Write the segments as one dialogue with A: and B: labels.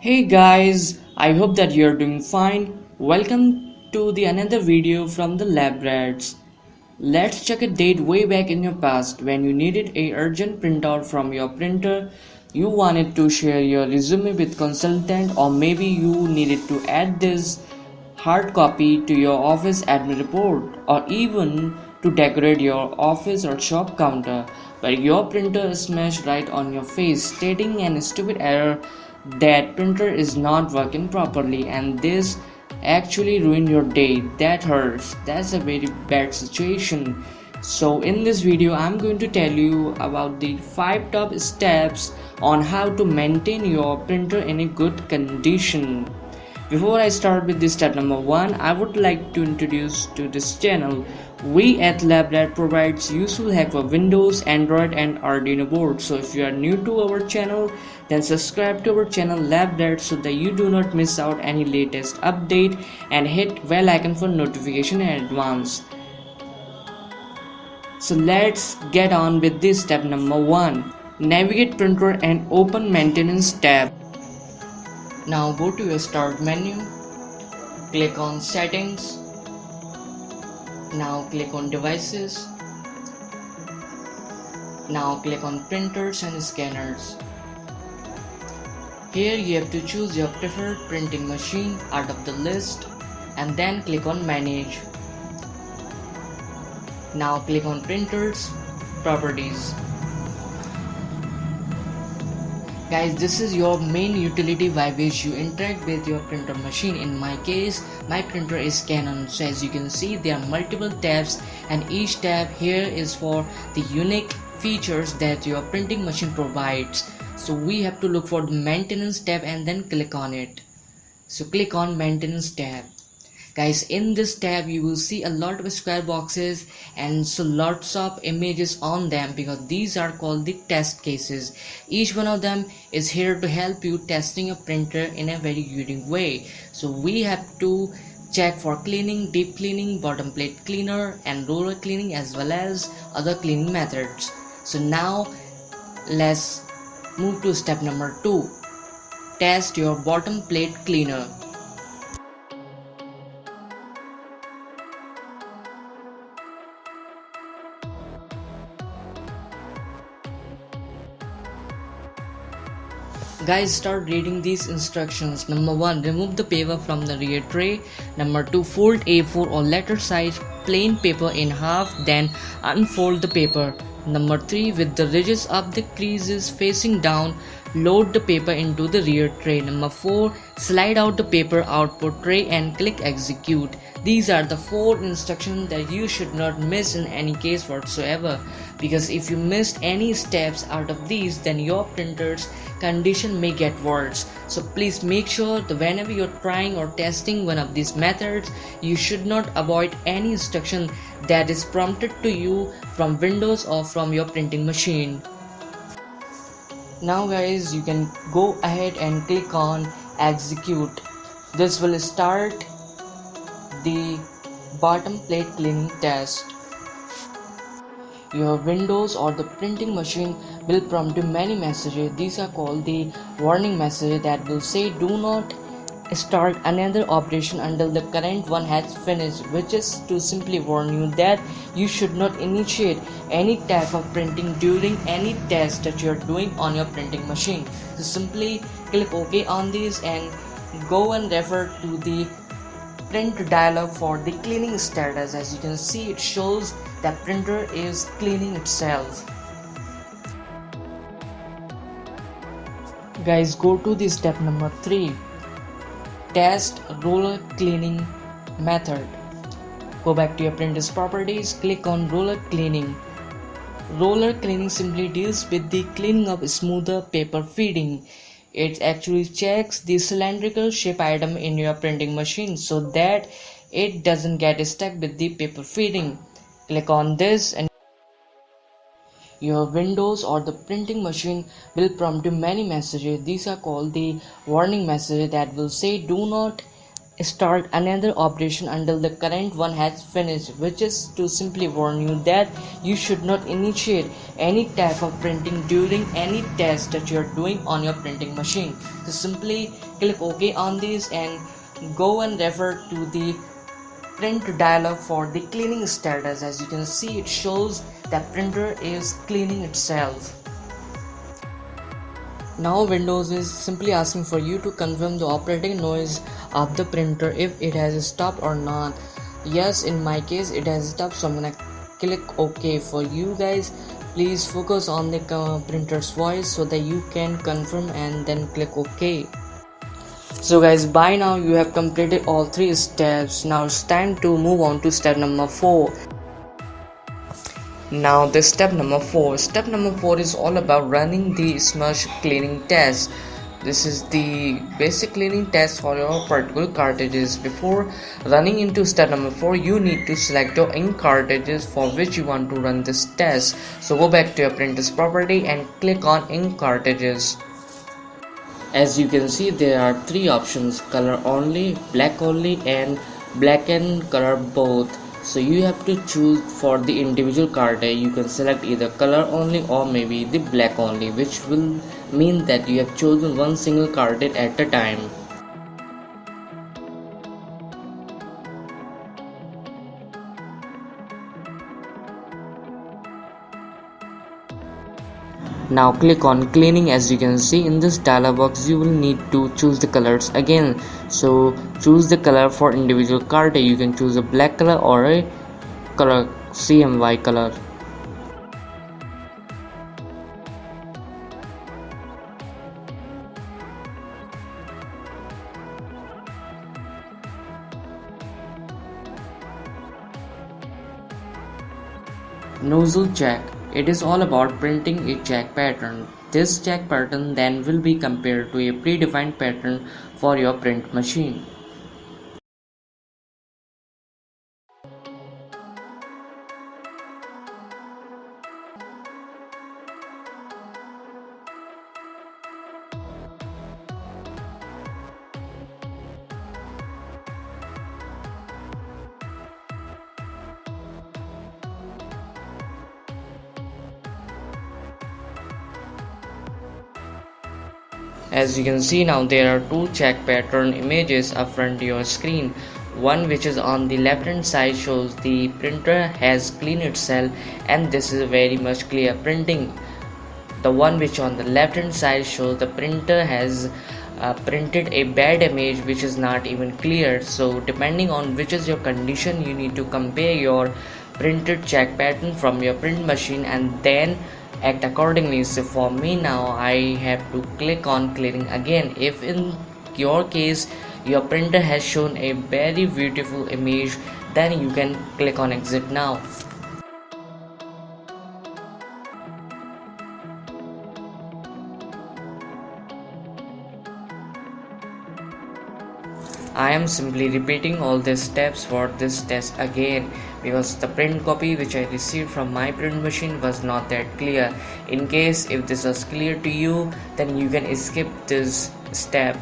A: Hey guys, I hope that you're doing fine. Welcome to the another video from the Lab Rats. Let's check a date way back in your past when you needed a urgent printout from your printer. You wanted to share your resume with consultant, or maybe you needed to add this hard copy to your office admin report, or even to decorate your office or shop counter, but your printer smashed right on your face, stating an stupid error that printer is not working properly, and this actually ruined your day. That hurts. That's a very bad situation. So in this video I'm going to tell you about the 5 top steps on how to maintain your printer in a good condition. Before I start with this step number 1, I would like to introduce to this channel. We at LabRat provides useful hack for Windows, Android and Arduino boards. So if you are new to our channel, then subscribe to our channel LabRat so that you do not miss out any latest update, and hit bell icon for notification in advance. So let's get on with this step number 1. Navigate printer and open maintenance tab. Now go to your start menu, click on settings, now click on devices, now click on printers and scanners. Here you have to choose your preferred printing machine out of the list and then click on manage. Now click on printers, properties. Guys, this is your main utility by which you interact with your printer machine. In my case, my printer is Canon. So as you can see, there are multiple tabs, and each tab here is for the unique features that your printing machine provides. So we have to look for the maintenance tab and then click on it. So click on maintenance tab. Guys, in this tab you will see a lot of square boxes and so lots of images on them, because these are called the test cases. Each one of them is here to help you testing your printer in a very unique way. So we have to check for cleaning, deep cleaning, bottom plate cleaner and roller cleaning, as well as other cleaning methods. So now let's move to step number 2. Test your bottom plate cleaner. Guys, start reading these instructions. Number 1, remove the paper from the rear tray. Number 2, fold A4 or letter size plain paper in half, then unfold the paper. Number 3, with the ridges of the creases facing down, load the paper into the rear tray. Number 4, slide out the paper output tray and click execute. These are the 4 instructions that you should not miss in any case whatsoever, because if you missed any steps out of these, then your printer's condition may get worse. So please make sure that whenever you're trying or testing one of these methods, you should not avoid any instruction that is prompted to you from Windows or from your printing machine. Now guys, you can go ahead and click on execute. This will start the bottom plate cleaning test. Your Windows or the printing machine will prompt you many messages. These are called the warning messages that will say do not start another operation until the current one has finished, which is to simply warn you that you should not initiate any type of printing during any test that you are doing on your printing machine. So simply click OK on this and go and refer to the print dialog for the cleaning status. As you can see, it shows that printer is cleaning itself. Guys, go to the step number 3. Test roller cleaning method. Go back to your printer's properties, click on roller cleaning. Roller cleaning simply deals with the cleaning of smoother paper feeding. It actually checks the cylindrical shape item in your printing machine so that it doesn't get stuck with the paper feeding. Click on this and your Windows or the printing machine will prompt you many messages. These are called the warning messages that will say do not start another operation until the current one has finished, which is to simply warn you that you should not initiate any type of printing during any test that you are doing on your printing machine. So simply click OK on this and go and refer to the print dialog for the cleaning status. As you can see, it shows that printer is cleaning itself. Now Windows is simply asking for you to confirm the operating noise of the printer, if it has stopped or not. Yes, in my case it has stopped, so I'm gonna click OK. For you guys, please focus on the printer's voice so that you can confirm and then click OK. So guys, by now you have completed all three steps. Now it's time to move on to step number 4. Now this step number 4. Step number 4 is all about running the smudge cleaning test. This is the basic cleaning test for your particle cartridges. Before running into step number 4, you need to select your ink cartridges for which you want to run this test. So go back to your printer's property and click on ink cartridges. As you can see, there are three options: color only, black only, and black and color both. So you have to choose for the individual cartridge. You can select either color only or maybe the black only, which will mean that you have chosen one single cartridge at a time. Now click on cleaning. As you can see in this dialog box, you will need to choose the colors again. So choose the color for individual card. You can choose a black color or a color CMY color. Nozzle jack. It is all about printing a jack pattern. This jack pattern then will be compared to a predefined pattern for your print machine. As you can see now, there are two jack pattern images up front your screen. One which is on the left hand side shows the printer has cleaned itself, and this is very much clear printing. The one which on the left hand side shows the printer has printed a bad image which is not even clear. So depending on which is your condition, you need to compare your printed jack pattern from your print machine and then act accordingly. So for me now, I have to click on clearing again. If in your case your printer has shown a very beautiful image, then you can click on exit now. I am simply repeating all these steps for this test again because the print copy which I received from my print machine was not that clear. In case if this was clear to you, then you can skip this step.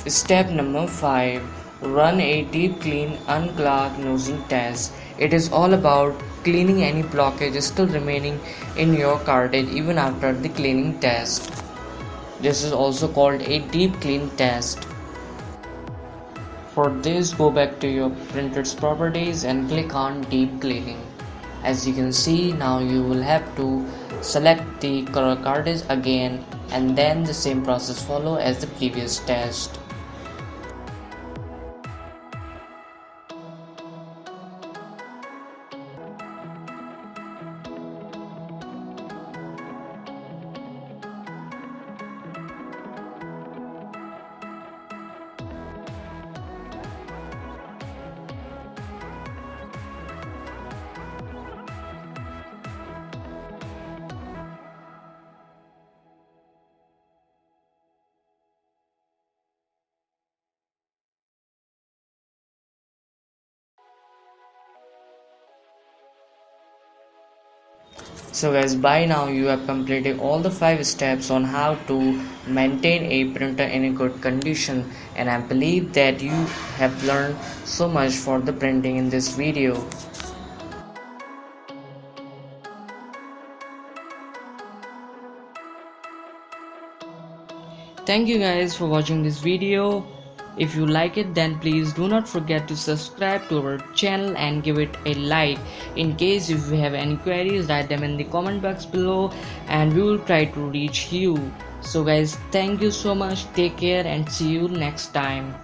A: Step number 5. Run a deep clean unclog nozzle test. It is all about cleaning any blockage still remaining in your cartridge even after the cleaning test. This is also called a deep clean test. For this, go back to your printer's properties and click on deep cleaning. As you can see now, you will have to select the color cartridge again, and then the same process follow as the previous test. So guys, by now you have completed all the 5 steps on how to maintain a printer in a good condition, and I believe that you have learned so much for the printing in this video. Thank you guys for watching this video. If you like it, then please do not forget to subscribe to our channel and give it a like. In case if you have any queries, write them in the comment box below and we will try to reach you. So guys, thank you so much, take care and see you next time.